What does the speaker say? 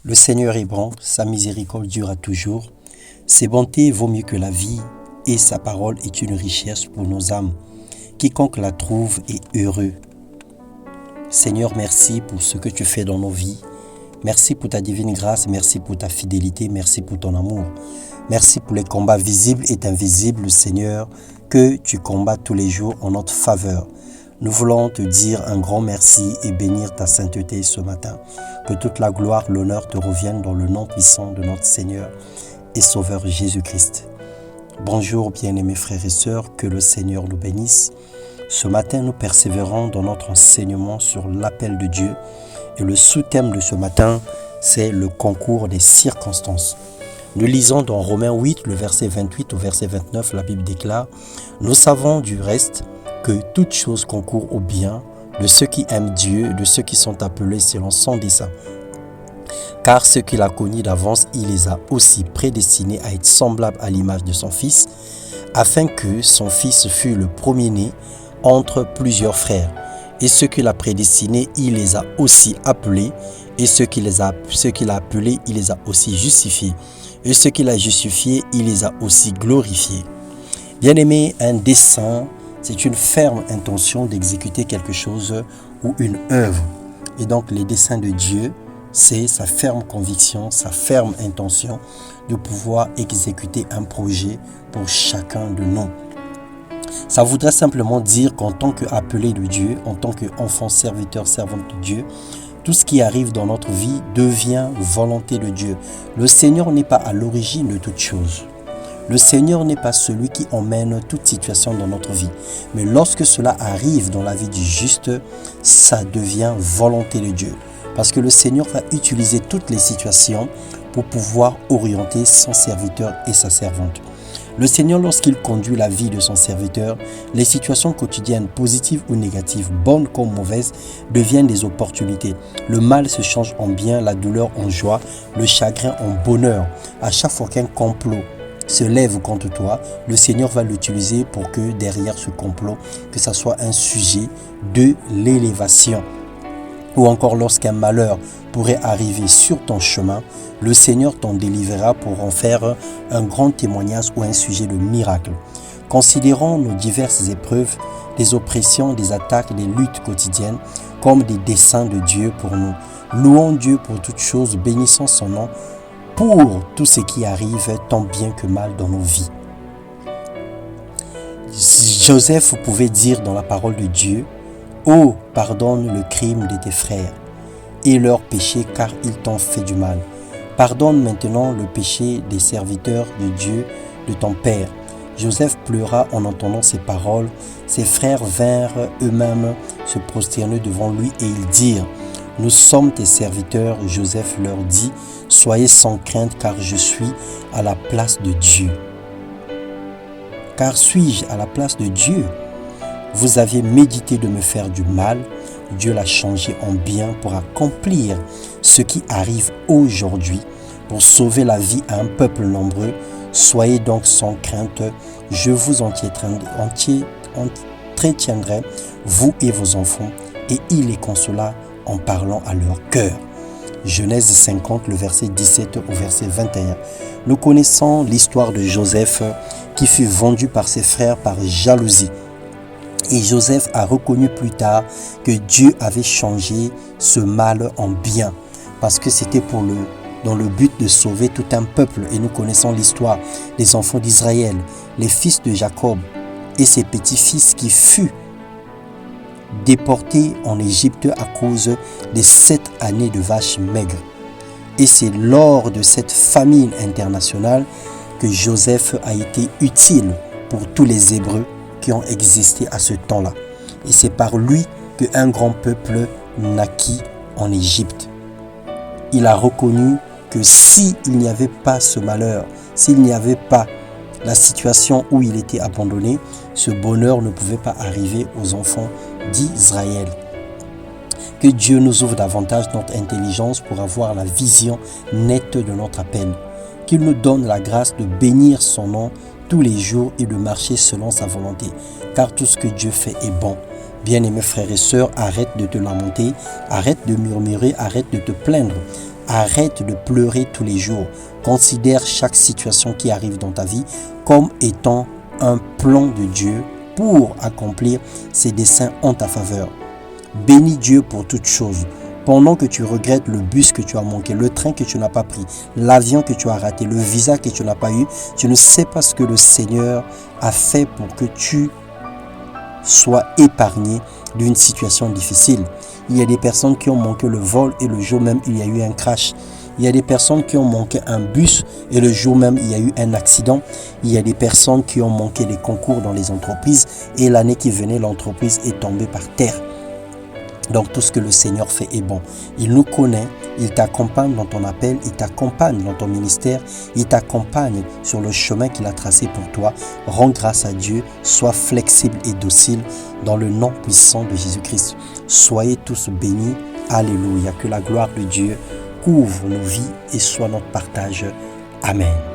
Le Seigneur est bon, sa miséricorde durera toujours. Ses bontés vaut mieux que la vie et sa parole est une richesse pour nos âmes. Quiconque la trouve est heureux. Seigneur, merci pour ce que tu fais dans nos vies. Merci pour ta divine grâce, merci pour ta fidélité, merci pour ton amour. Merci pour les combats visibles et invisibles, Seigneur, que tu combats tous les jours en notre faveur. Nous voulons te dire un grand merci et bénir ta sainteté ce matin. Que toute la gloire, l'honneur te reviennent dans le nom puissant de notre Seigneur et Sauveur Jésus-Christ. Bonjour bien-aimés frères et sœurs, que le Seigneur nous bénisse. Ce matin, nous persévérons dans notre enseignement sur l'appel de Dieu. Et le sous-thème de ce matin, c'est le concours des circonstances. Nous lisons dans Romains 8, le verset 28 au verset 29, la Bible déclare « Nous savons du reste que toute chose concourt au bien de ceux qui aiment Dieu, de ceux qui sont appelés selon son dessein. Car ceux qu'il a connus d'avance, il les a aussi prédestinés à être semblables à l'image de son Fils, afin que son Fils fût le premier-né entre plusieurs frères. Et ceux qu'il a prédestinés, il les a aussi appelés, et ceux qu'il a appelés, il les a aussi justifiés. Et ceux qu'il a justifiés, il les a aussi glorifiés. » Bien-aimé, un dessein, c'est une ferme intention d'exécuter quelque chose ou une œuvre. Et donc, les desseins de Dieu, c'est sa ferme conviction, sa ferme intention de pouvoir exécuter un projet pour chacun de nous. Ça voudrait simplement dire qu'en tant qu'appelé de Dieu, en tant qu'enfant serviteur, servante de Dieu, tout ce qui arrive dans notre vie devient volonté de Dieu. Le Seigneur n'est pas à l'origine de toute chose. Le Seigneur n'est pas celui qui emmène toute situation dans notre vie. Mais lorsque cela arrive dans la vie du juste, ça devient volonté de Dieu. Parce que le Seigneur va utiliser toutes les situations pour pouvoir orienter son serviteur et sa servante. Le Seigneur, lorsqu'il conduit la vie de son serviteur, les situations quotidiennes, positives ou négatives, bonnes comme mauvaises, deviennent des opportunités. Le mal se change en bien, la douleur en joie, le chagrin en bonheur. À chaque fois qu'un complot se lève contre toi, le Seigneur va l'utiliser pour que derrière ce complot, que ça soit un sujet de l'élévation. Ou encore lorsqu'un malheur pourrait arriver sur ton chemin, le Seigneur t'en délivrera pour en faire un grand témoignage ou un sujet de miracle. Considérons nos diverses épreuves, des oppressions, des attaques, des luttes quotidiennes comme des desseins de Dieu pour nous. Louons Dieu pour toutes choses, bénissons son nom pour tout ce qui arrive tant bien que mal dans nos vies. Joseph pouvait dire dans la parole de Dieu: « Oh, pardonne le crime de tes frères et leur péché, car ils t'ont fait du mal. Pardonne maintenant le péché des serviteurs de Dieu, de ton Père. » Joseph pleura en entendant ces paroles. Ses frères vinrent eux-mêmes se prosterner devant lui et ils dirent: « Nous sommes tes serviteurs. » Joseph leur dit: « Soyez sans crainte, car je suis à la place de Dieu. » Car suis-je à la place de Dieu? Vous aviez médité de me faire du mal. Dieu l'a changé en bien pour accomplir ce qui arrive aujourd'hui, pour sauver la vie à un peuple nombreux. Soyez donc sans crainte, je vous entretiendrai, vous et vos enfants, et il les consola en parlant à leur cœur. Genèse 50, le verset 17 au verset 21. Nous connaissons l'histoire de Joseph qui fut vendu par ses frères par jalousie. Et Joseph a reconnu plus tard que Dieu avait changé ce mal en bien, parce que c'était dans le but de sauver tout un peuple. Et nous connaissons l'histoire des enfants d'Israël, les fils de Jacob et ses petits-fils qui furent déportés en Égypte à cause des 7 années de vaches maigres. Et c'est lors de cette famine internationale que Joseph a été utile pour tous les Hébreux qui ont existé à ce temps-là. Et c'est par lui qu'un grand peuple naquit en Égypte. Il a reconnu que s'il n'y avait pas ce malheur, s'il n'y avait pas la situation où il était abandonné, ce bonheur ne pouvait pas arriver aux enfants d'Israël. Que Dieu nous ouvre davantage notre intelligence pour avoir la vision nette de notre appel. Qu'il nous donne la grâce de bénir son nom tous les jours et de marcher selon sa volonté. Car tout ce que Dieu fait est bon. Bien-aimés frères et sœurs, arrête de te lamenter, arrête de murmurer, arrête de te plaindre. Arrête de pleurer tous les jours. Considère chaque situation qui arrive dans ta vie comme étant un plan de Dieu pour accomplir ses desseins en ta faveur. Bénis Dieu pour toutes choses. Pendant que tu regrettes le bus que tu as manqué, le train que tu n'as pas pris, l'avion que tu as raté, le visa que tu n'as pas eu, tu ne sais pas ce que le Seigneur a fait pour que tu sois épargné d'une situation difficile. Il y a des personnes qui ont manqué le vol et le jour même il y a eu un crash. Il y a des personnes qui ont manqué un bus et le jour même il y a eu un accident. Il y a des personnes qui ont manqué les concours dans les entreprises et l'année qui venait l'entreprise est tombée par terre. Donc tout ce que le Seigneur fait est bon. Il nous connaît, il t'accompagne dans ton appel, il t'accompagne dans ton ministère, il t'accompagne sur le chemin qu'il a tracé pour toi. Rends grâce à Dieu, sois flexible et docile dans le nom puissant de Jésus-Christ. Soyez tous bénis. Alléluia. Que la gloire de Dieu couvre nos vies et soit notre partage. Amen.